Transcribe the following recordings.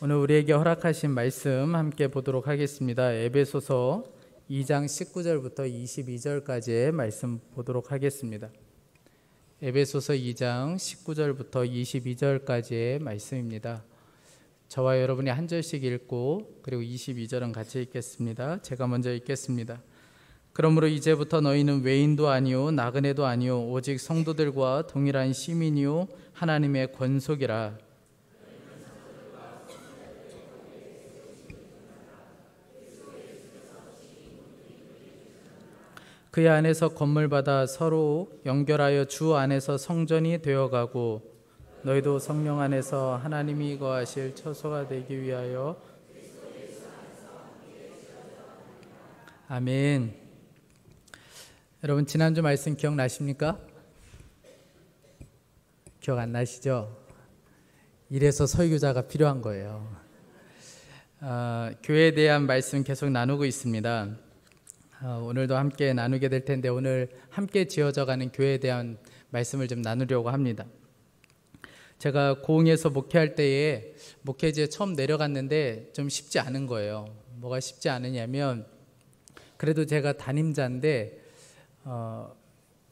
오늘 우리에게 허락하신 말씀 함께 보도록 하겠습니다. 에베소서 2장 19절부터 22절까지의 말씀 보도록 하겠습니다. 에베소서 2장 19절부터 22절까지의 말씀입니다. 저와 여러분이 한 절씩 읽고 그리고 22절은 같이 읽겠습니다. 제가 먼저 읽겠습니다. 그러므로 이제부터 너희는 외인도 아니요 나그네도 아니요 오직 성도들과 동일한 시민이요 하나님의 권속이라. 그의 안에서 건물받아 서로 연결하여 주 안에서 성전이 되어가고 너희도 성령 안에서 하나님이 거하실 처소가 되기 위하여. 아멘. 여러분 지난주 말씀 기억나십니까? 기억 안 나시죠? 이래서 설교자가 필요한 거예요. 교회에 대한 말씀 계속 나누고 있습니다. 오늘도 함께 나누게 될 텐데 오늘 함께 지어져가는 교회에 대한 말씀을 좀 나누려고 합니다. 제가 고흥에서 목회할 때에 목회지에 처음 내려갔는데 좀 쉽지 않은 거예요. 뭐가 쉽지 않으냐면 그래도 제가 담임자인데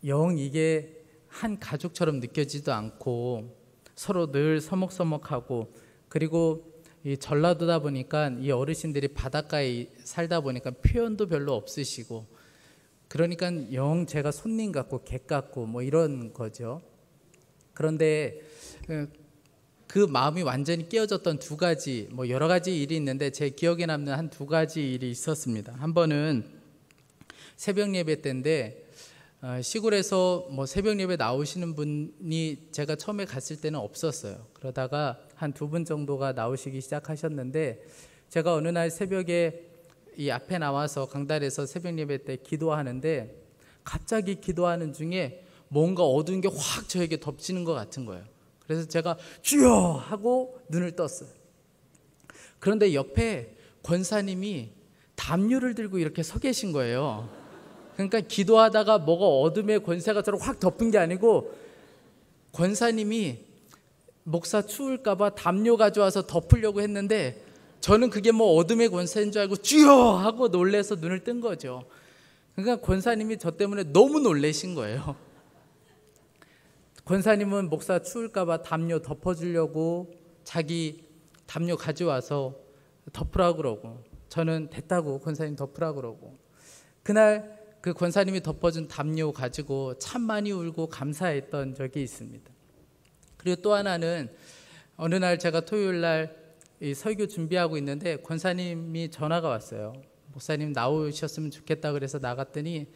영 이게 한 가족처럼 느껴지지도 않고 서로 늘 서먹서먹하고 그리고 이 전라도다 보니까 이 어르신들이 바닷가에 살다 보니까 표현도 별로 없으시고 그러니까 영 제가 손님 같고 객 같고 뭐 이런 거죠. 그런데 그 마음이 완전히 깨어졌던 두 가지 뭐 여러 가지 일이 있는데 제 기억에 남는 한 두 가지 일이 있었습니다. 한 번은 새벽 예배 때인데 시골에서 뭐 새벽 예배 나오시는 분이 제가 처음에 갔을 때는 없었어요. 그러다가 한 두 분 정도가 나오시기 시작하셨는데 제가 어느 날 새벽에 이 앞에 나와서 강단에서 새벽 예배 때 기도하는데 갑자기 기도하는 중에 뭔가 어두운 게 확 저에게 덮치는 것 같은 거예요. 그래서 제가 주여 하고 눈을 떴어요. 그런데 옆에 권사님이 담요를 들고 이렇게 서 계신 거예요. 그러니까 기도하다가 뭐가 어둠의 권세가 저를 확 덮은 게 아니고 권사님이 목사 추울까봐 담요 가져와서 덮으려고 했는데 저는 그게 뭐 어둠의 권세인 줄 알고 주여 하고 놀래서 눈을 뜬 거죠. 그러니까 권사님이 저 때문에 너무 놀래신 거예요. 권사님은 목사 추울까봐 담요 덮어주려고 자기 담요 가져와서 덮으라고 그러고 저는 됐다고 권사님 덮으라고 그러고 그날 그 권사님이 덮어준 담요 가지고 참 많이 울고 감사했던 적이 있습니다. 그리고 또 하나는 어느 날 제가 토요일 날 이 설교 준비하고 있는데 권사님이 전화가 왔어요. 목사님 나오셨으면 좋겠다 그래서 나갔더니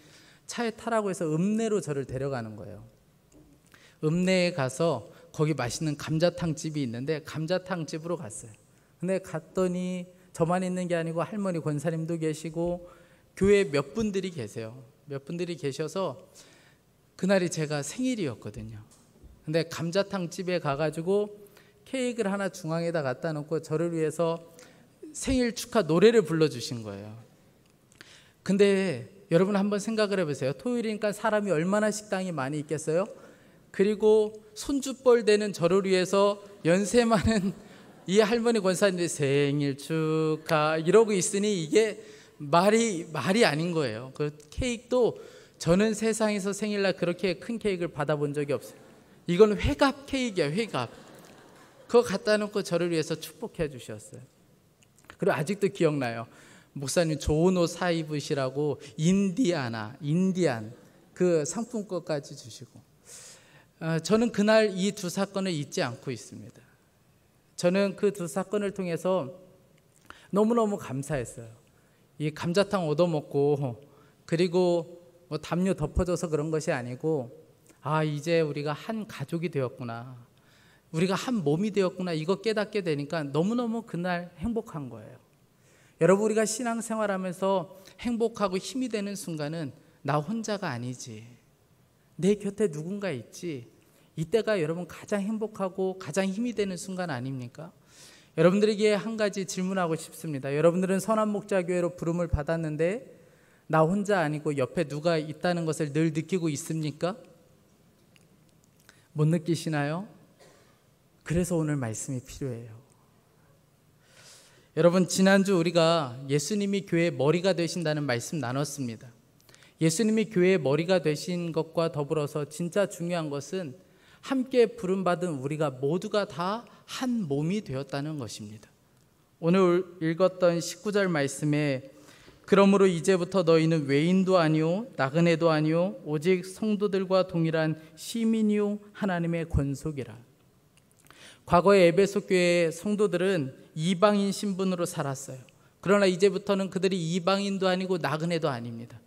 차에 타라고 해서 읍내로 저를 데려가는 거예요. 읍내에 가서 거기 맛있는 감자탕 집이 있는데 감자탕 집으로 갔어요. 근데 갔더니 저만 있는 게 아니고 할머니 권사님도 계시고 교회 몇 분들이 계세요. 몇 분들이 계셔서 그날이 제가 생일이었거든요. 근데 감자탕 집에 가가지고 케이크를 하나 중앙에다 갖다 놓고 저를 위해서 생일 축하 노래를 불러주신 거예요. 근데 여러분 한번 생각을 해보세요. 토요일이니까 사람이 얼마나 식당이 많이 있겠어요? 그리고 손주뻘 되는 저를 위해서 연세 많은 이 할머니 권사님들 생일 축하 이러고 있으니 이게 말이 아닌 거예요. 그 케이크도 저는 세상에서 생일날 그렇게 큰 케이크를 받아본 적이 없어요. 이건 회갑 케이크야, 회갑. 그거 갖다 놓고 저를 위해서 축복해 주셨어요. 그리고 아직도 기억나요. 목사님 좋은 옷 사 입으시라고 인디안 그 상품권까지 주시고 저는 그날 이 두 사건을 잊지 않고 있습니다. 저는 그 두 사건을 통해서 너무너무 감사했어요. 이 감자탕 얻어먹고 그리고 뭐 담요 덮어줘서 그런 것이 아니고 이제 우리가 한 가족이 되었구나. 우리가 한 몸이 되었구나. 이거 깨닫게 되니까 너무너무 그날 행복한 거예요. 여러분 우리가 신앙생활하면서 행복하고 힘이 되는 순간은 나 혼자가 아니지. 내 곁에 누군가 있지. 이때가 여러분 가장 행복하고 가장 힘이 되는 순간 아닙니까? 여러분들에게 한 가지 질문하고 싶습니다. 여러분들은 선한목자교회로 부름을 받았는데 나 혼자 아니고 옆에 누가 있다는 것을 늘 느끼고 있습니까? 못 느끼시나요? 그래서 오늘 말씀이 필요해요. 여러분, 지난주 우리가 예수님이 교회의 머리가 되신다는 말씀 나눴습니다. 예수님이 교회의 머리가 되신 것과 더불어서 진짜 중요한 것은 함께 부름받은 우리가 모두가 다 한 몸이 되었다는 것입니다. 오늘 읽었던 19절 말씀에 그러므로 이제부터 너희는 외인도 아니요 나그네도 아니요 오직 성도들과 동일한 시민이요 하나님의 권속이라. 과거의 에베소 교회의 성도들은 이방인 신분으로 살았어요. 그러나 이제부터는 그들이 이방인도 아니고 나그네도 아닙니다.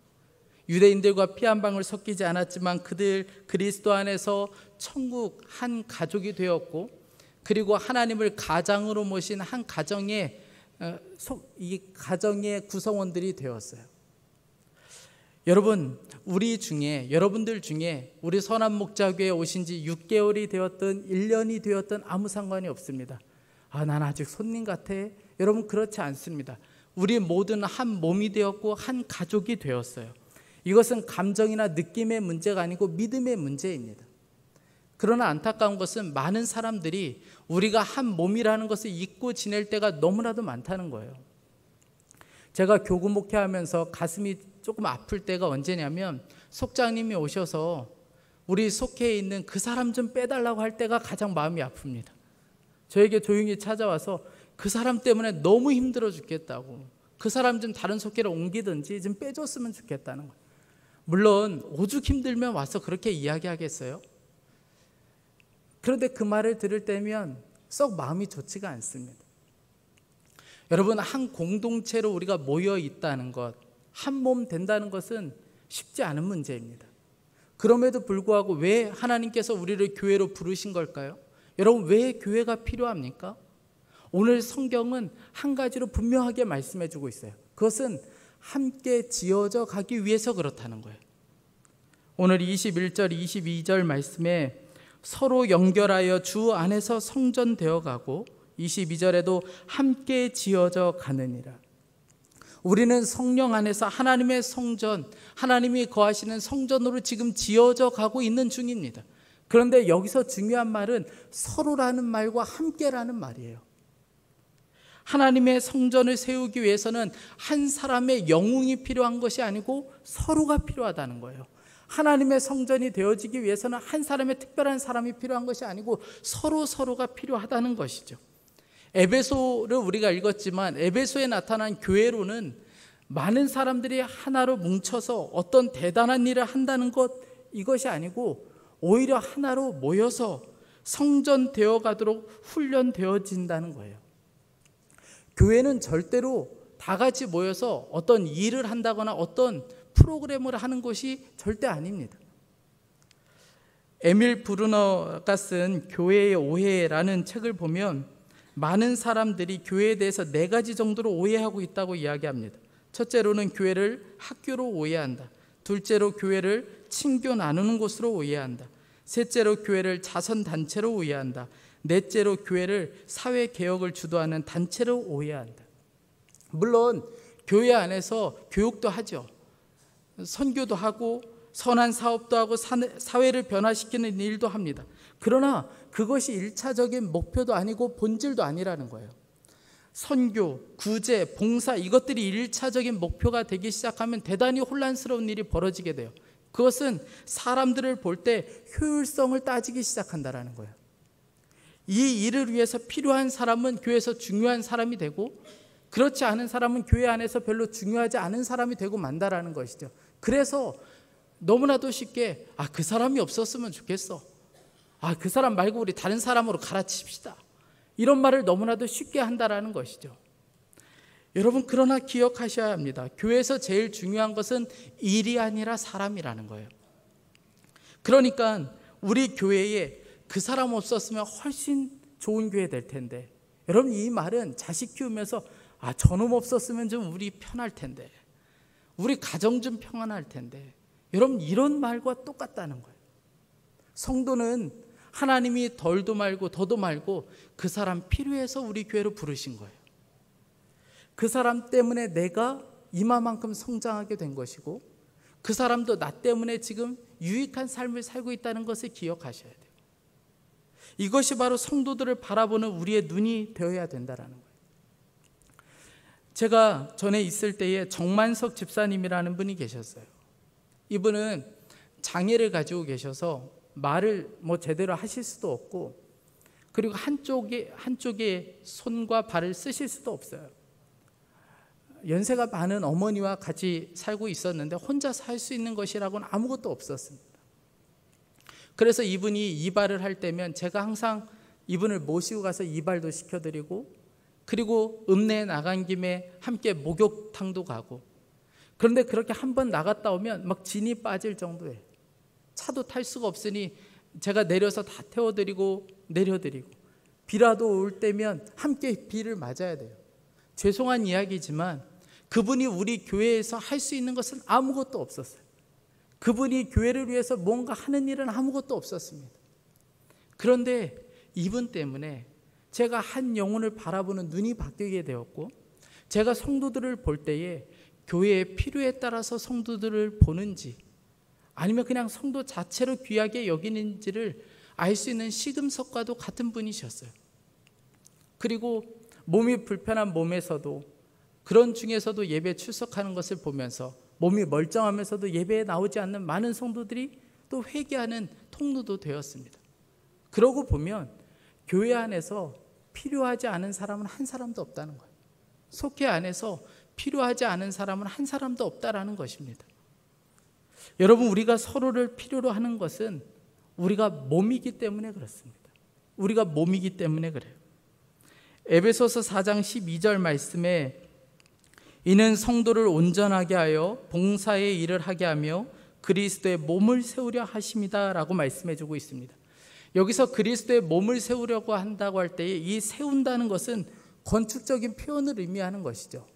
유대인들과 피 한 방울 섞이지 않았지만 그들 그리스도 안에서 천국 한 가족이 되었고, 그리고 하나님을 가장으로 모신 한 가정의 이 가정의 구성원들이 되었어요. 여러분, 여러분들 중에 우리 선한목자교회에 오신 지 6개월이 되었든 1년이 되었든 아무 상관이 없습니다. 난 아직 손님 같아. 여러분, 그렇지 않습니다. 우리 모두는 한 몸이 되었고 한 가족이 되었어요. 이것은 감정이나 느낌의 문제가 아니고 믿음의 문제입니다. 그러나 안타까운 것은 많은 사람들이 우리가 한 몸이라는 것을 잊고 지낼 때가 너무나도 많다는 거예요. 제가 교구 목회하면서 가슴이 조금 아플 때가 언제냐면, 속장님이 오셔서 우리 속회에 있는 그 사람 좀 빼달라고 할 때가 가장 마음이 아픕니다. 저에게 조용히 찾아와서 그 사람 때문에 너무 힘들어 죽겠다고, 그 사람 좀 다른 속회로 옮기든지 좀 빼줬으면 좋겠다는 거예요. 물론 오죽 힘들면 와서 그렇게 이야기하겠어요? 그런데 그 말을 들을 때면 썩 마음이 좋지가 않습니다. 여러분, 한 공동체로 우리가 모여 있다는 것, 한 몸 된다는 것은 쉽지 않은 문제입니다. 그럼에도 불구하고 왜 하나님께서 우리를 교회로 부르신 걸까요? 여러분, 왜 교회가 필요합니까? 오늘 성경은 한 가지로 분명하게 말씀해 주고 있어요. 그것은 함께 지어져 가기 위해서 그렇다는 거예요. 오늘 21절, 22절 말씀에 서로 연결하여 주 안에서 성전되어 가고, 22절에도 함께 지어져 가느니라. 우리는 성령 안에서 하나님의 성전, 하나님이 거하시는 성전으로 지금 지어져 가고 있는 중입니다. 그런데 여기서 중요한 말은 서로라는 말과 함께라는 말이에요. 하나님의 성전을 세우기 위해서는 한 사람의 영웅이 필요한 것이 아니고 서로가 필요하다는 거예요. 하나님의 성전이 되어지기 위해서는 한 사람의 특별한 사람이 필요한 것이 아니고 서로가 필요하다는 것이죠. 에베소를 우리가 읽었지만 에베소에 나타난 교회로는 많은 사람들이 하나로 뭉쳐서 어떤 대단한 일을 한다는 것, 이것이 아니고 오히려 하나로 모여서 성전 되어 가도록 훈련되어진다는 거예요. 교회는 절대로 다 같이 모여서 어떤 일을 한다거나 어떤 프로그램을 하는 것이 절대 아닙니다. 에밀 브루너가 쓴 교회의 오해라는 책을 보면 많은 사람들이 교회에 대해서 4가지 정도로 오해하고 있다고 이야기합니다. 첫째로는 교회를 학교로 오해한다. 둘째로 교회를 친교 나누는 곳으로 오해한다. 셋째로 교회를 자선단체로 오해한다. 넷째로 교회를 사회개혁을 주도하는 단체로 오해한다. 물론 교회 안에서 교육도 하죠. 선교도 하고 선한 사업도 하고 사회를 변화시키는 일도 합니다. 그러나 그것이 1차적인 목표도 아니고 본질도 아니라는 거예요. 선교, 구제, 봉사, 이것들이 1차적인 목표가 되기 시작하면 대단히 혼란스러운 일이 벌어지게 돼요. 그것은 사람들을 볼 때 효율성을 따지기 시작한다는 거예요. 이 일을 위해서 필요한 사람은 교회에서 중요한 사람이 되고, 그렇지 않은 사람은 교회 안에서 별로 중요하지 않은 사람이 되고 만다라는 것이죠. 그래서 너무나도 쉽게 그 사람이 없었으면 좋겠어, 그 사람 말고 우리 다른 사람으로 갈아칩시다, 이런 말을 너무나도 쉽게 한다라는 것이죠. 여러분, 그러나 기억하셔야 합니다. 교회에서 제일 중요한 것은 일이 아니라 사람이라는 거예요. 그러니까 우리 교회에 그 사람 없었으면 훨씬 좋은 교회 될 텐데, 여러분, 이 말은 자식 키우면서 저놈 없었으면 좀 우리 편할 텐데, 우리 가정 좀 평안할 텐데, 여러분, 이런 말과 똑같다는 거예요. 성도는 하나님이 덜도 말고 더도 말고 그 사람 필요해서 우리 교회로 부르신 거예요. 그 사람 때문에 내가 이마만큼 성장하게 된 것이고, 그 사람도 나 때문에 지금 유익한 삶을 살고 있다는 것을 기억하셔야 돼요. 이것이 바로 성도들을 바라보는 우리의 눈이 되어야 된다는 거예요. 제가 전에 있을 때에 정만석 집사님이라는 분이 계셨어요. 이분은 장애를 가지고 계셔서 말을 제대로 하실 수도 없고, 그리고 한쪽에 손과 발을 쓰실 수도 없어요. 연세가 많은 어머니와 같이 살고 있었는데 혼자 살 수 있는 것이라고는 아무것도 없었습니다. 그래서 이분이 이발을 할 때면 제가 항상 이분을 모시고 가서 이발도 시켜드리고, 그리고 읍내에 나간 김에 함께 목욕탕도 가고, 그런데 그렇게 한번 나갔다 오면 막 진이 빠질 정도예요. 차도 탈 수가 없으니 제가 내려서 다 태워드리고 내려드리고, 비라도 올 때면 함께 비를 맞아야 돼요. 죄송한 이야기지만 그분이 우리 교회에서 할 수 있는 것은 아무것도 없었어요. 그분이 교회를 위해서 뭔가 하는 일은 아무것도 없었습니다. 그런데 이분 때문에 제가 한 영혼을 바라보는 눈이 바뀌게 되었고, 제가 성도들을 볼 때에 교회의 필요에 따라서 성도들을 보는지 아니면 그냥 성도 자체로 귀하게 여기는지를 알 수 있는 시금석과도 같은 분이셨어요. 그리고 몸이 불편한 몸에서도, 그런 중에서도 예배 출석하는 것을 보면서 몸이 멀쩡하면서도 예배에 나오지 않는 많은 성도들이 또 회개하는 통로도 되었습니다. 그러고 보면 교회 안에서 필요하지 않은 사람은 한 사람도 없다는 거예요. 속회 안에서 필요하지 않은 사람은 한 사람도 없다라는 것입니다. 여러분, 우리가 서로를 필요로 하는 것은 우리가 몸이기 때문에 그렇습니다. 우리가 몸이기 때문에 그래요. 에베소서 4장 12절 말씀에 이는 성도를 온전하게 하여 봉사의 일을 하게 하며 그리스도의 몸을 세우려 하심이다 라고 말씀해 주고 있습니다. 여기서 그리스도의 몸을 세우려고 한다고 할 때에 이 세운다는 것은 건축적인 표현을 의미하는 것이죠.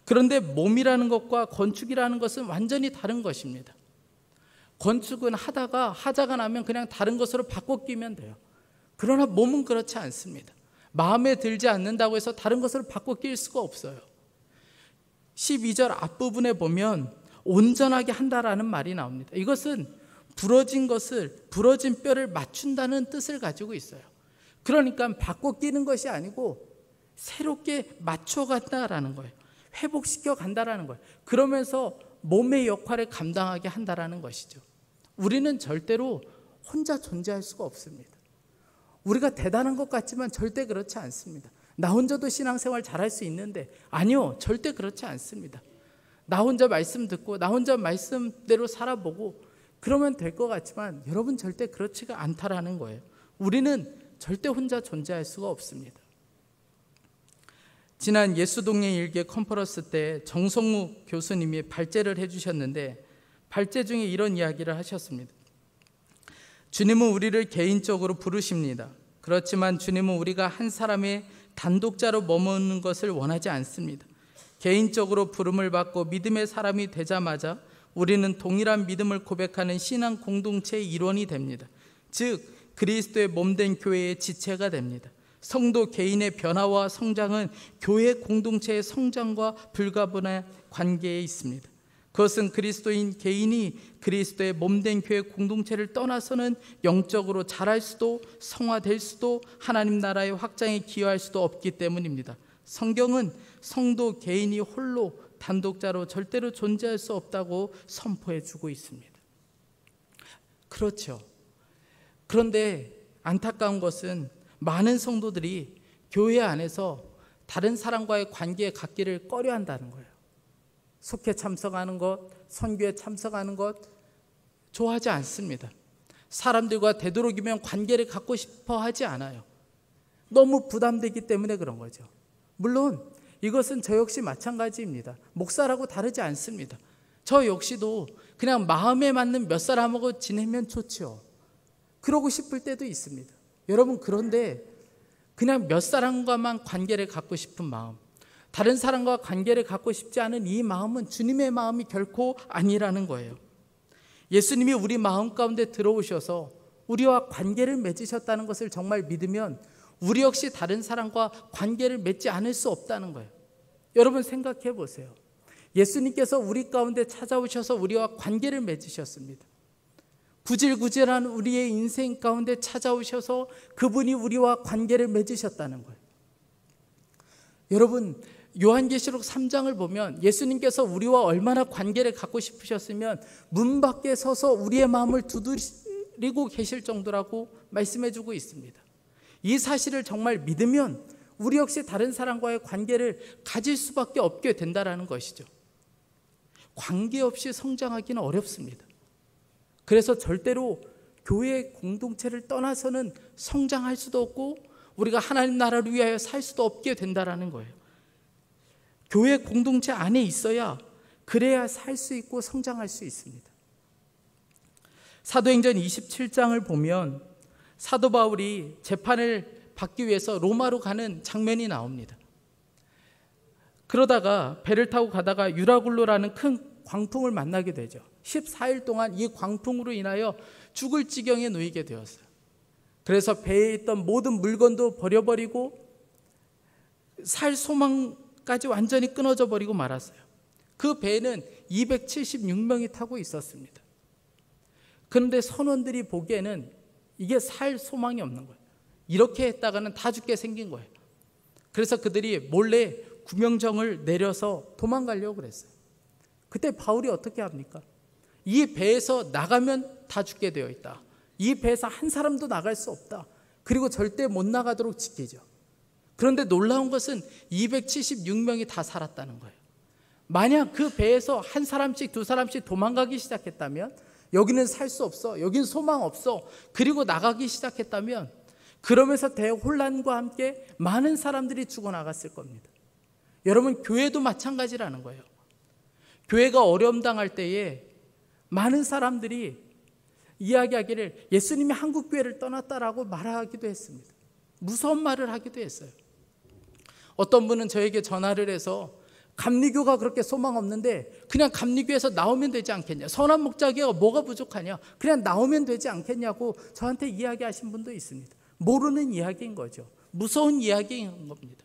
그런데 몸이라는 것과 건축이라는 것은 완전히 다른 것입니다. 건축은 하자가 나면 그냥 다른 것으로 바꿔 끼면 돼요. 그러나 몸은 그렇지 않습니다. 마음에 들지 않는다고 해서 다른 것으로 바꿔 낄 수가 없어요. 12절 앞부분에 보면 온전하게 한다라는 말이 나옵니다. 이것은 부러진 뼈를 맞춘다는 뜻을 가지고 있어요. 그러니까 바꿔 끼는 것이 아니고 새롭게 맞춰간다라는 거예요. 회복시켜 간다라는 거예요. 그러면서 몸의 역할을 감당하게 한다라는 것이죠. 우리는 절대로 혼자 존재할 수가 없습니다. 우리가 대단한 것 같지만 절대 그렇지 않습니다. 나 혼자도 신앙생활 잘할 수 있는데, 아니요, 절대 그렇지 않습니다. 나 혼자 말씀 듣고 나 혼자 말씀대로 살아보고 그러면 될 것 같지만 여러분, 절대 그렇지가 않다라는 거예요. 우리는 절대 혼자 존재할 수가 없습니다. 지난 예수동의 일개 컨퍼런스 때 정성욱 교수님이 발제를 해주셨는데, 발제 중에 이런 이야기를 하셨습니다. 주님은 우리를 개인적으로 부르십니다. 그렇지만 주님은 우리가 한 사람의 단독자로 머무는 것을 원하지 않습니다. 개인적으로 부름을 받고 믿음의 사람이 되자마자 우리는 동일한 믿음을 고백하는 신앙 공동체의 일원이 됩니다. 즉 그리스도의 몸된 교회의 지체가 됩니다. 성도 개인의 변화와 성장은 교회 공동체의 성장과 불가분의 관계에 있습니다. 그것은 그리스도인 개인이 그리스도의 몸된 교회 공동체를 떠나서는 영적으로 자랄 수도 성화될 수도 하나님 나라의 확장에 기여할 수도 없기 때문입니다. 성경은 성도 개인이 홀로 단독자로 절대로 존재할 수 없다고 선포해 주고 있습니다. 그렇죠. 그런데 안타까운 것은 많은 성도들이 교회 안에서 다른 사람과의 관계에 갖기를 꺼려한다는 거예요. 속회 참석하는 것, 선교에 참석하는 것 좋아하지 않습니다. 사람들과 되도록이면 관계를 갖고 싶어 하지 않아요. 너무 부담되기 때문에 그런 거죠. 물론 이것은 저 역시 마찬가지입니다. 목사라고 다르지 않습니다. 저 역시도 그냥 마음에 맞는 몇 사람하고 지내면 좋죠. 그러고 싶을 때도 있습니다. 여러분, 그런데 그냥 몇 사람과만 관계를 갖고 싶은 마음, 다른 사람과 관계를 갖고 싶지 않은 이 마음은 주님의 마음이 결코 아니라는 거예요. 예수님이 우리 마음 가운데 들어오셔서 우리와 관계를 맺으셨다는 것을 정말 믿으면 우리 역시 다른 사람과 관계를 맺지 않을 수 없다는 거예요. 여러분 생각해 보세요. 예수님께서 우리 가운데 찾아오셔서 우리와 관계를 맺으셨습니다. 구질구질한 우리의 인생 가운데 찾아오셔서 그분이 우리와 관계를 맺으셨다는 거예요. 여러분, 요한계시록 3장을 보면 예수님께서 우리와 얼마나 관계를 갖고 싶으셨으면 문 밖에 서서 우리의 마음을 두드리고 계실 정도라고 말씀해 주고 있습니다. 이 사실을 정말 믿으면 우리 역시 다른 사람과의 관계를 가질 수밖에 없게 된다는 것이죠. 관계없이 성장하기는 어렵습니다. 그래서 절대로 교회 공동체를 떠나서는 성장할 수도 없고 우리가 하나님 나라를 위하여 살 수도 없게 된다는 거예요. 교회 공동체 안에 있어야 그래야 살 수 있고 성장할 수 있습니다. 사도행전 27장을 보면 사도 바울이 재판을 받기 위해서 로마로 가는 장면이 나옵니다. 그러다가 배를 타고 가다가 유라굴로라는 큰 광풍을 만나게 되죠. 14일 동안 이 광풍으로 인하여 죽을 지경에 놓이게 되었어요. 그래서 배에 있던 모든 물건도 버려버리고 살 소망까지 완전히 끊어져 버리고 말았어요. 그 배에는 276명이 타고 있었습니다. 그런데 선원들이 보기에는 이게 살 소망이 없는 거예요. 이렇게 했다가는 다 죽게 생긴 거예요. 그래서 그들이 몰래 구명정을 내려서 도망가려고 그랬어요. 그때 바울이 어떻게 합니까? 이 배에서 나가면 다 죽게 되어 있다. 이 배에서 한 사람도 나갈 수 없다. 그리고 절대 못 나가도록 지키죠. 그런데 놀라운 것은 276명이 다 살았다는 거예요. 만약 그 배에서 한 사람씩 두 사람씩 도망가기 시작했다면, 여기는 살 수 없어, 여기는 소망 없어, 그리고 나가기 시작했다면 그러면서 대혼란과 함께 많은 사람들이 죽어나갔을 겁니다. 여러분, 교회도 마찬가지라는 거예요. 교회가 어려움 당할 때에 많은 사람들이 이야기하기를 예수님이 한국교회를 떠났다라고 말하기도 했습니다. 무서운 말을 하기도 했어요. 어떤 분은 저에게 전화를 해서 감리교가 그렇게 소망 없는데 그냥 감리교에서 나오면 되지 않겠냐, 선한 목자교가 뭐가 부족하냐, 그냥 나오면 되지 않겠냐고 저한테 이야기하신 분도 있습니다. 모르는 이야기인 거죠. 무서운 이야기인 겁니다.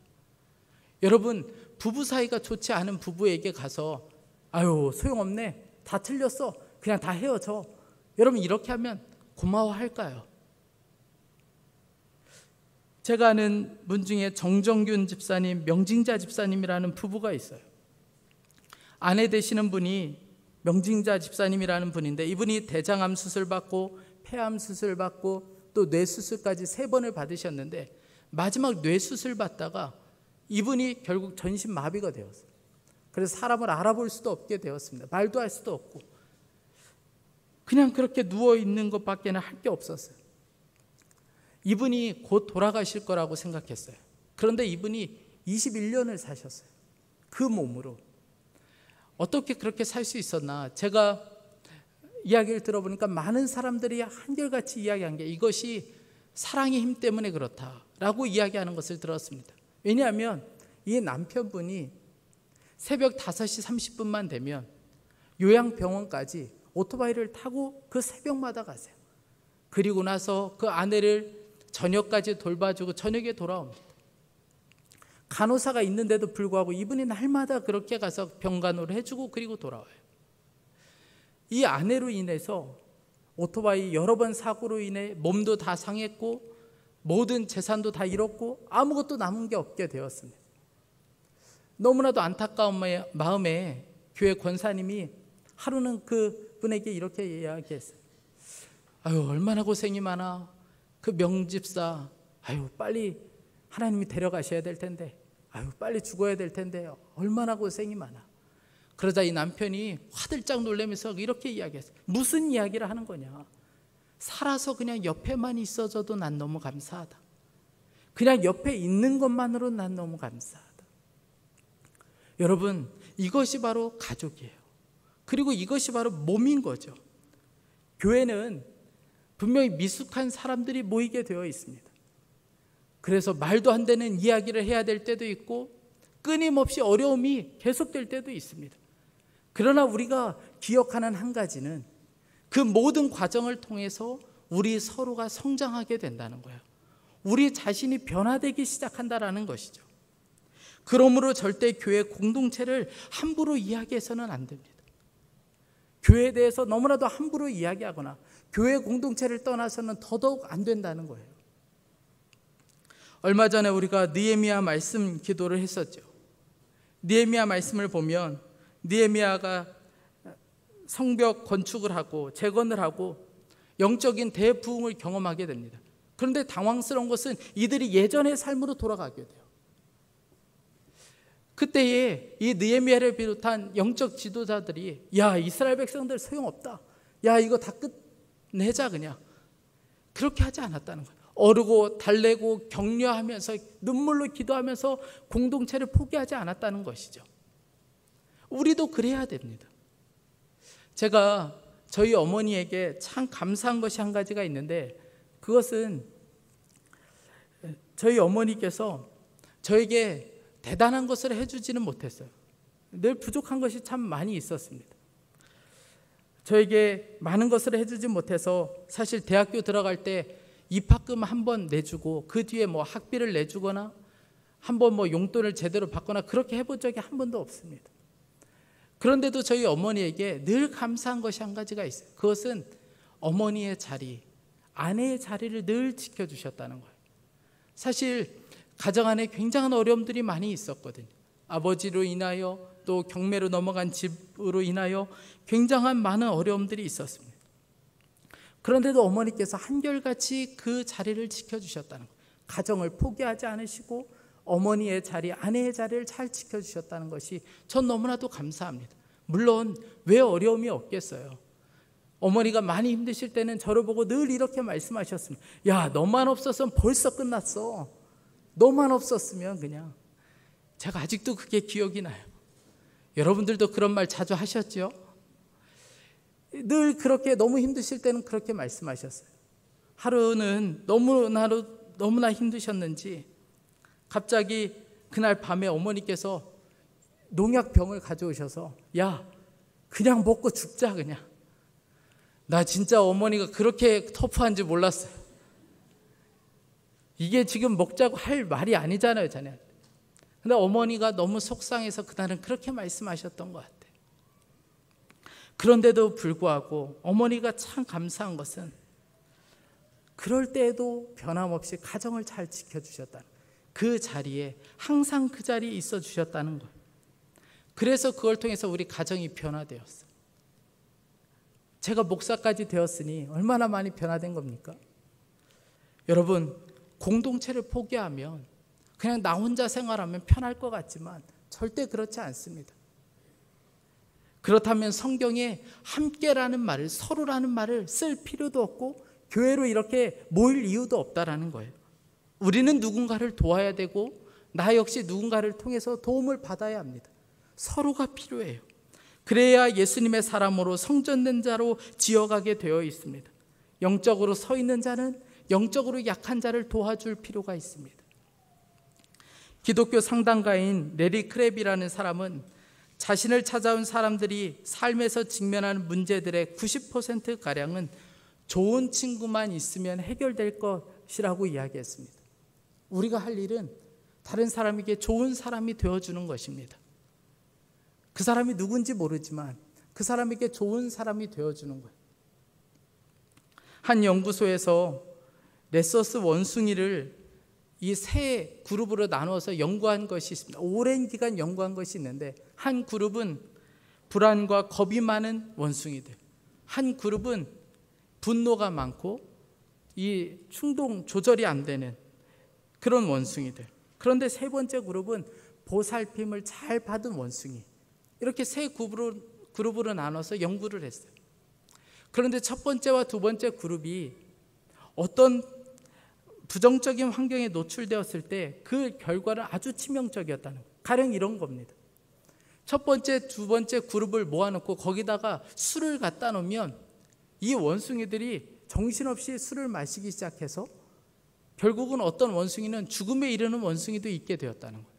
여러분, 부부 사이가 좋지 않은 부부에게 가서 아유 소용없네, 다 틀렸어, 그냥 다 헤어져, 여러분 이렇게 하면 고마워할까요? 제가 아는 분 중에 정정균 집사님, 명징자 집사님이라는 부부가 있어요. 아내 되시는 분이 명징자 집사님이라는 분인데, 이분이 대장암 수술 받고 폐암 수술 받고 또 뇌 수술까지 3번을 받으셨는데, 마지막 뇌 수술 받다가 이분이 결국 전신 마비가 되었어요. 그래서 사람을 알아볼 수도 없게 되었습니다. 말도 할 수도 없고 그냥 그렇게 누워 있는 것밖에는 할 게 없었어요. 이분이 곧 돌아가실 거라고 생각했어요. 그런데 이분이 21년을 사셨어요. 그 몸으로. 어떻게 그렇게 살 수 있었나? 제가 이야기를 들어보니까 많은 사람들이 한결같이 이야기한 게 이것이 사랑의 힘 때문에 그렇다라고 이야기하는 것을 들었습니다. 왜냐하면 이 남편분이 새벽 5시 30분만 되면 요양병원까지 오토바이를 타고 그 새벽마다 가세요. 그리고 나서 그 아내를 저녁까지 돌봐주고 저녁에 돌아옵니다. 간호사가 있는데도 불구하고 이분이 날마다 그렇게 가서 병간호를 해주고 그리고 돌아와요. 이 아내로 인해서 오토바이 여러 번 사고로 인해 몸도 다 상했고 모든 재산도 다 잃었고 아무것도 남은 게 없게 되었습니다. 너무나도 안타까운 마음에 교회 권사님이 하루는 그 분에게 이렇게 이야기했어요. 아유 얼마나 고생이 많아. 그 명집사, 아유 빨리 하나님이 데려가셔야 될 텐데, 아유 빨리 죽어야 될 텐데 얼마나 고생이 많아. 그러자 이 남편이 화들짝 놀라면서 이렇게 이야기했어요. 무슨 이야기를 하는 거냐. 살아서 그냥 옆에만 있어줘도 난 너무 감사하다. 그냥 옆에 있는 것만으로 난 너무 감사하다. 여러분, 이것이 바로 가족이에요. 그리고 이것이 바로 몸인 거죠. 교회는 분명히 미숙한 사람들이 모이게 되어 있습니다. 그래서 말도 안 되는 이야기를 해야 될 때도 있고 끊임없이 어려움이 계속될 때도 있습니다. 그러나 우리가 기억하는 한 가지는 그 모든 과정을 통해서 우리 서로가 성장하게 된다는 거예요. 우리 자신이 변화되기 시작한다는 것이죠. 그러므로 절대 교회 공동체를 함부로 이야기해서는 안 됩니다. 교회에 대해서 너무나도 함부로 이야기하거나 교회 공동체를 떠나서는 더더욱 안 된다는 거예요. 얼마 전에 우리가 느헤미야 말씀 기도를 했었죠. 느헤미야 말씀을 보면 느헤미야가 성벽 건축을 하고 재건을 하고 영적인 대부흥을 경험하게 됩니다. 그런데 당황스러운 것은 이들이 예전의 삶으로 돌아가게 돼요. 그때에 이 느헤미야를 비롯한 영적 지도자들이 야, 이스라엘 백성들 소용없다, 야, 이거 다 끝내자, 그냥 그렇게 하지 않았다는 거예요. 어르고 달래고 격려하면서 눈물로 기도하면서 공동체를 포기하지 않았다는 것이죠. 우리도 그래야 됩니다. 제가 저희 어머니에게 참 감사한 것이 한 가지가 있는데, 그것은 저희 어머니께서 저에게 대단한 것을 해주지는 못했어요. 늘 부족한 것이 참 많이 있었습니다. 저에게 많은 것을 해주지 못해서 사실 대학교 들어갈 때 입학금 한 번 내주고 그 뒤에 뭐 학비를 내주거나 한 번 뭐 용돈을 제대로 받거나 그렇게 해본 적이 한 번도 없습니다. 그런데도 저희 어머니에게 늘 감사한 것이 한 가지가 있어요. 그것은 어머니의 자리, 아내의 자리를 늘 지켜주셨다는 거예요. 사실 가정 안에 굉장한 어려움들이 많이 있었거든요. 아버지로 인하여 또 경매로 넘어간 집으로 인하여 굉장한 많은 어려움들이 있었습니다. 그런데도 어머니께서 한결같이 그 자리를 지켜주셨다는 거예요. 가정을 포기하지 않으시고 어머니의 자리, 아내의 자리를 잘 지켜주셨다는 것이 전 너무나도 감사합니다. 물론 왜 어려움이 없겠어요. 어머니가 많이 힘드실 때는 저를 보고 늘 이렇게 말씀하셨습니다. 야, 너만 없었으면 벌써 끝났어. 너만 없었으면 그냥. 제가 아직도 그게 기억이 나요. 여러분들도 그런 말 자주 하셨죠? 늘 그렇게 너무 힘드실 때는 그렇게 말씀하셨어요. 하루는 너무나 힘드셨는지 갑자기 그날 밤에 어머니께서 농약병을 가져오셔서 야, 그냥 먹고 죽자, 그냥. 나 진짜 어머니가 그렇게 터프한지 몰랐어요. 이게 지금 먹자고 할 말이 아니잖아요, 자네. 근데 어머니가 너무 속상해서 그날은 그렇게 말씀하셨던 것 같아요. 그런데도 불구하고 어머니가 참 감사한 것은 그럴 때에도 변함없이 가정을 잘 지켜주셨다는, 그 자리에 항상 그 자리에 있어 주셨다는 거예요. 그래서 그걸 통해서 우리 가정이 변화되었어요. 제가 목사까지 되었으니 얼마나 많이 변화된 겁니까? 여러분, 공동체를 포기하면 그냥 나 혼자 생활하면 편할 것 같지만 절대 그렇지 않습니다. 그렇다면 성경에 함께라는 말을, 서로라는 말을 쓸 필요도 없고 교회로 이렇게 모일 이유도 없다라는 거예요. 우리는 누군가를 도와야 되고 나 역시 누군가를 통해서 도움을 받아야 합니다. 서로가 필요해요. 그래야 예수님의 사람으로 성전된 자로 지어가게 되어 있습니다. 영적으로 서 있는 자는 영적으로 약한 자를 도와줄 필요가 있습니다. 기독교 상담가인 레리 크랩이라는 사람은 자신을 찾아온 사람들이 삶에서 직면하는 문제들의 90%가량은 좋은 친구만 있으면 해결될 것이라고 이야기했습니다. 우리가 할 일은 다른 사람에게 좋은 사람이 되어주는 것입니다. 그 사람이 누군지 모르지만 그 사람에게 좋은 사람이 되어주는 거예요. 한 연구소에서 레서스 원숭이를 이 세 그룹으로 나누어서 연구한 것이 있습니다. 오랜 기간 연구한 것이 있는데, 한 그룹은 불안과 겁이 많은 원숭이들, 한 그룹은 분노가 많고 이 충동 조절이 안 되는 그런 원숭이들, 그런데 세 번째 그룹은 보살핌을 잘 받은 원숭이, 이렇게 세 그룹으로 나눠서 연구를 했어요. 그런데 첫 번째와 두 번째 그룹이 어떤 부정적인 환경에 노출되었을 때 그 결과는 아주 치명적이었다는 거예요. 가령 이런 겁니다. 첫 번째, 두 번째 그룹을 모아놓고 거기다가 술을 갖다 놓으면 이 원숭이들이 정신없이 술을 마시기 시작해서 결국은 어떤 원숭이는 죽음에 이르는 원숭이도 있게 되었다는 거예요.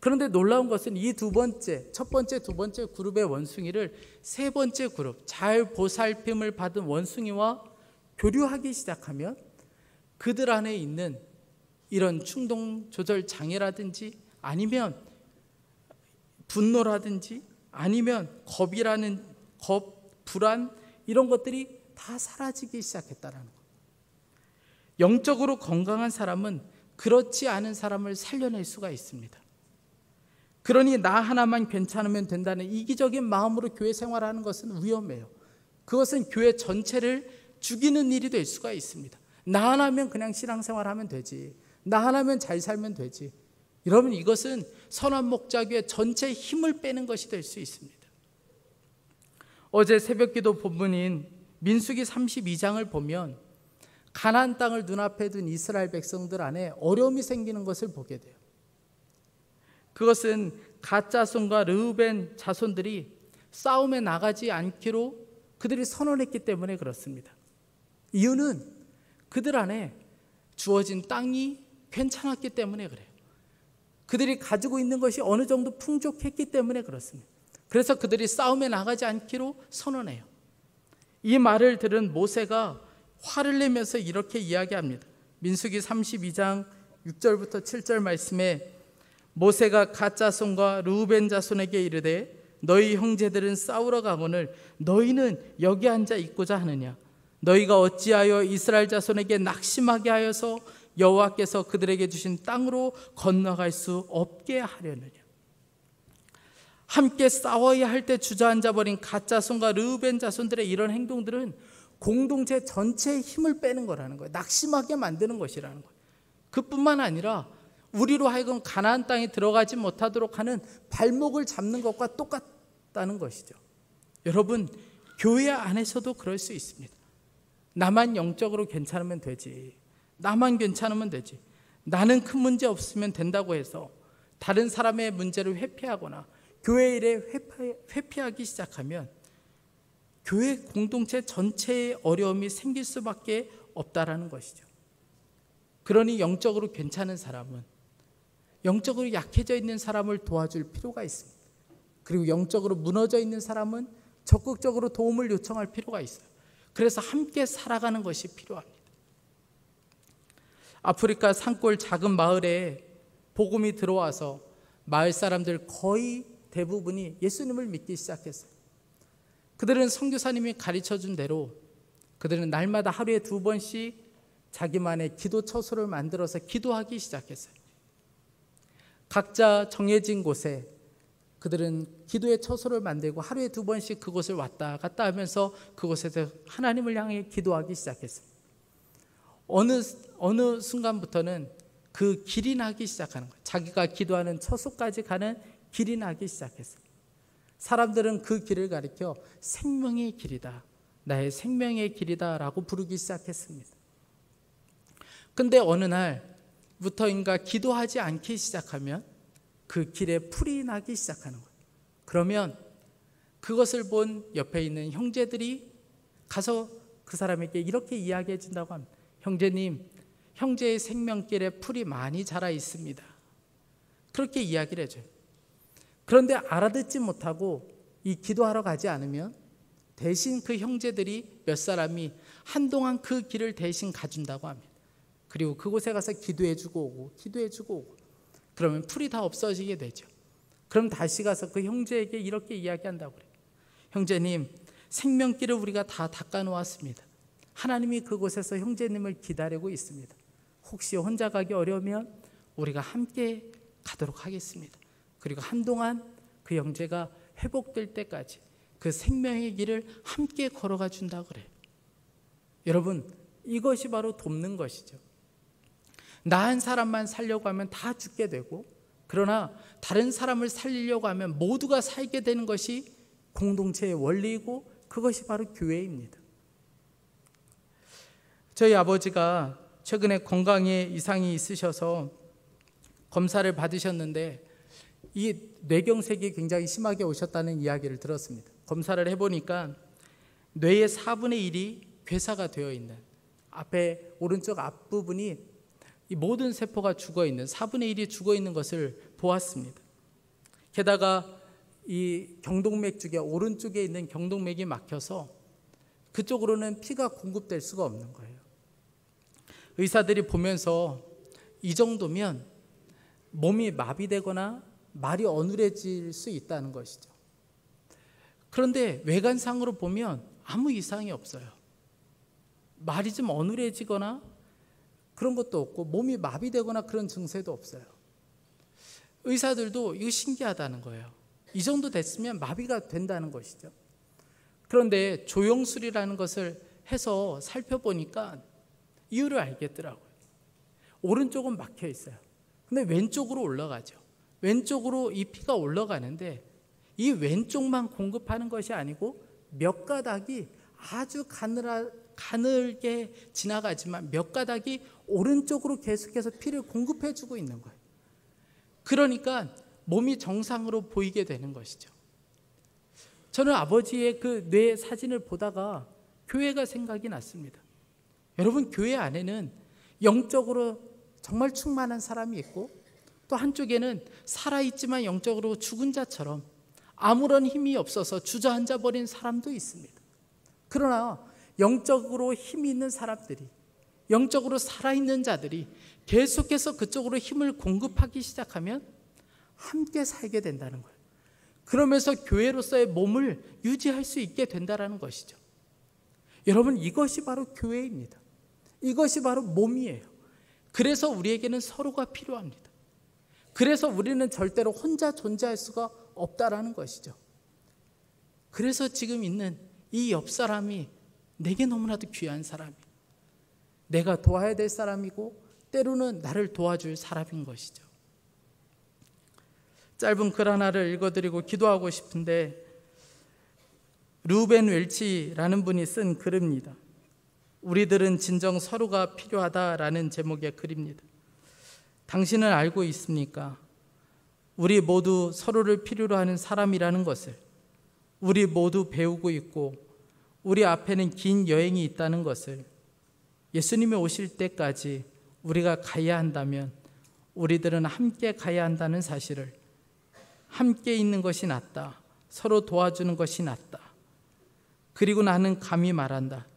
그런데 놀라운 것은 이 첫 번째, 두 번째 그룹의 원숭이를 세 번째 그룹, 잘 보살핌을 받은 원숭이와 교류하기 시작하면 그들 안에 있는 이런 충동 조절 장애라든지 아니면 분노라든지 아니면 겁, 불안, 이런 것들이 다 사라지기 시작했다는 거예요. 영적으로 건강한 사람은 그렇지 않은 사람을 살려낼 수가 있습니다. 그러니 나 하나만 괜찮으면 된다는 이기적인 마음으로 교회 생활하는 것은 위험해요. 그것은 교회 전체를 죽이는 일이 될 수가 있습니다. 나 하나면 그냥 신앙생활하면 되지, 나 하나면 잘 살면 되지. 여러분, 이것은 선한 목자교회 전체의 힘을 빼는 것이 될 수 있습니다. 어제 새벽기도 본문인 민수기 32장을 보면 가나안 땅을 눈앞에 둔 이스라엘 백성들 안에 어려움이 생기는 것을 보게 돼요. 그것은 갓 자손과 르우벤 자손들이 싸움에 나가지 않기로 그들이 선언했기 때문에 그렇습니다. 이유는 그들 안에 주어진 땅이 괜찮았기 때문에 그래요. 그들이 가지고 있는 것이 어느 정도 풍족했기 때문에 그렇습니다. 그래서 그들이 싸움에 나가지 않기로 선언해요. 이 말을 들은 모세가 화를 내면서 이렇게 이야기합니다. 민수기 32장 6절부터 7절 말씀에 모세가 갓 자손과 르우벤 자손에게 이르되 너희 형제들은 싸우러 가거늘 너희는 여기 앉아 있고자 하느냐? 너희가 어찌하여 이스라엘 자손에게 낙심하게 하여서 여호와께서 그들에게 주신 땅으로 건너갈 수 없게 하려느냐? 함께 싸워야 할 때 주저앉아 버린 갓 자손과 르우벤 자손들의 이런 행동들은 공동체 전체의 힘을 빼는 거라는 거예요. 낙심하게 만드는 것이라는 거예요. 그뿐만 아니라 우리로 하여금 가나안 땅에 들어가지 못하도록 하는 발목을 잡는 것과 똑같다는 것이죠. 여러분, 교회 안에서도 그럴 수 있습니다. 나만 영적으로 괜찮으면 되지, 나만 괜찮으면 되지, 나는 큰 문제 없으면 된다고 해서 다른 사람의 문제를 회피하거나 교회 일에 회피하기 시작하면 교회 공동체 전체의 어려움이 생길 수밖에 없다라는 것이죠. 그러니 영적으로 괜찮은 사람은 영적으로 약해져 있는 사람을 도와줄 필요가 있습니다. 그리고 영적으로 무너져 있는 사람은 적극적으로 도움을 요청할 필요가 있어요. 그래서 함께 살아가는 것이 필요합니다. 아프리카 산골 작은 마을에 복음이 들어와서 마을 사람들 거의 대부분이 예수님을 믿기 시작했어요. 그들은 선교사님이 가르쳐준 대로 그들은 날마다 하루에 2번씩 자기만의 기도 처소를 만들어서 기도하기 시작했어요. 각자 정해진 곳에 그들은 기도의 처소를 만들고 하루에 2번씩 그곳을 왔다 갔다 하면서 그곳에서 하나님을 향해 기도하기 시작했어요. 어느 순간부터는 그 길이 나기 시작하는 거예요. 자기가 기도하는 처소까지 가는 길이 나기 시작했어요. 사람들은 그 길을 가리켜 생명의 길이다, 나의 생명의 길이다 라고 부르기 시작했습니다. 근데 어느 날부터인가 기도하지 않기 시작하면 그 길에 풀이 나기 시작하는 거예요. 그러면 그것을 본 옆에 있는 형제들이 가서 그 사람에게 이렇게 이야기해 준다고 합니다. 형제님, 형제의 생명길에 풀이 많이 자라 있습니다. 그렇게 이야기를 해줘요. 그런데 알아듣지 못하고 이 기도하러 가지 않으면 대신 그 형제들이 몇 사람이 한동안 그 길을 대신 가준다고 합니다. 그리고 그곳에 가서 기도해주고 오고 기도해주고 오고 그러면 풀이 다 없어지게 되죠. 그럼 다시 가서 그 형제에게 이렇게 이야기한다고 그래요. 형제님, 생명길을 우리가 다 닦아놓았습니다. 하나님이 그곳에서 형제님을 기다리고 있습니다. 혹시 혼자 가기 어려우면 우리가 함께 가도록 하겠습니다. 그리고 한동안 그 형제가 회복될 때까지 그 생명의 길을 함께 걸어가 준다고 그래요. 여러분, 이것이 바로 돕는 것이죠. 나 한 사람만 살려고 하면 다 죽게 되고, 그러나 다른 사람을 살리려고 하면 모두가 살게 되는 것이 공동체의 원리이고 그것이 바로 교회입니다. 저희 아버지가 최근에 건강에 이상이 있으셔서 검사를 받으셨는데 이 뇌경색이 굉장히 심하게 오셨다는 이야기를 들었습니다. 검사를 해보니까 뇌의 4분의 1이 괴사가 되어 있는, 앞에 오른쪽 앞부분이 이 모든 세포가 죽어있는 4분의 1이 죽어있는 것을 보았습니다. 게다가 이 경동맥 쪽에 오른쪽에 있는 경동맥이 막혀서 그쪽으로는 피가 공급될 수가 없는 거예요. 의사들이 보면서 이 정도면 몸이 마비되거나 말이 어눌해질 수 있다는 것이죠. 그런데 외관상으로 보면 아무 이상이 없어요. 말이 좀 어눌해지거나 그런 것도 없고 몸이 마비되거나 그런 증세도 없어요. 의사들도 이거 신기하다는 거예요. 이 정도 됐으면 마비가 된다는 것이죠. 그런데 조영술이라는 것을 해서 살펴보니까 이유를 알겠더라고요. 오른쪽은 막혀 있어요. 근데 왼쪽으로 올라가죠. 왼쪽으로 이 피가 올라가는데 이 왼쪽만 공급하는 것이 아니고 몇 가닥이 아주 가늘게 지나가지만 몇 가닥이 오른쪽으로 계속해서 피를 공급해 주고 있는 거예요. 그러니까 몸이 정상으로 보이게 되는 것이죠. 저는 아버지의 그 뇌 사진을 보다가 교회가 생각이 났습니다. 여러분, 교회 안에는 영적으로 정말 충만한 사람이 있고 또 한쪽에는 살아있지만 영적으로 죽은 자처럼 아무런 힘이 없어서 주저앉아 버린 사람도 있습니다. 그러나 영적으로 힘이 있는 사람들이, 영적으로 살아있는 자들이 계속해서 그쪽으로 힘을 공급하기 시작하면 함께 살게 된다는 거예요. 그러면서 교회로서의 몸을 유지할 수 있게 된다는 것이죠. 여러분, 이것이 바로 교회입니다. 이것이 바로 몸이에요. 그래서 우리에게는 서로가 필요합니다. 그래서 우리는 절대로 혼자 존재할 수가 없다라는 것이죠. 그래서 지금 있는 이 옆 사람이 내게 너무나도 귀한 사람이에요. 내가 도와야 될 사람이고 때로는 나를 도와줄 사람인 것이죠. 짧은 글 하나를 읽어드리고 기도하고 싶은데, 루벤 웰치라는 분이 쓴 글입니다. 우리들은 진정 서로가 필요하다라는 제목의 글입니다. 당신은 알고 있습니까? 우리 모두 서로를 필요로 하는 사람이라는 것을 우리 모두 배우고 있고 우리 앞에는 긴 여행이 있다는 것을, 예수님이 오실 때까지 우리가 가야 한다면 우리들은 함께 가야 한다는 사실을, 함께 있는 것이 낫다, 서로 도와주는 것이 낫다. 그리고 나는 감히 말한다.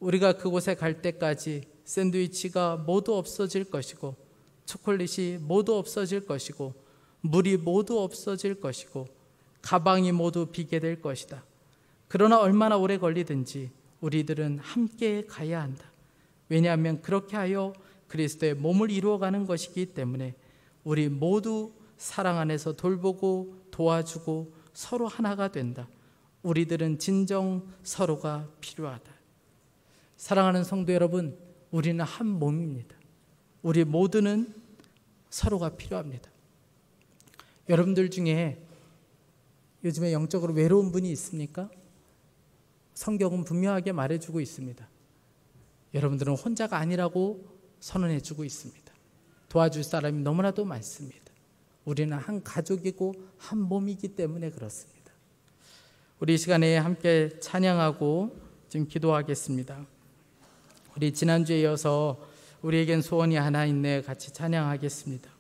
우리가 그곳에 갈 때까지 샌드위치가 모두 없어질 것이고 초콜릿이 모두 없어질 것이고 물이 모두 없어질 것이고 가방이 모두 비게 될 것이다. 그러나 얼마나 오래 걸리든지 우리들은 함께 가야 한다. 왜냐하면 그렇게 하여 그리스도의 몸을 이루어가는 것이기 때문에 우리 모두 사랑 안에서 돌보고 도와주고 서로 하나가 된다. 우리들은 진정 서로가 필요하다. 사랑하는 성도 여러분, 우리는 한 몸입니다. 우리 모두는 서로가 필요합니다. 여러분들 중에 요즘에 영적으로 외로운 분이 있습니까? 성경은 분명하게 말해주고 있습니다. 여러분들은 혼자가 아니라고 선언해주고 있습니다. 도와줄 사람이 너무나도 많습니다. 우리는 한 가족이고 한 몸이기 때문에 그렇습니다. 우리 이 시간에 함께 찬양하고 지금 기도하겠습니다. 우리 지난주에 이어서 우리에겐 소원이 하나 있네 같이 찬양하겠습니다.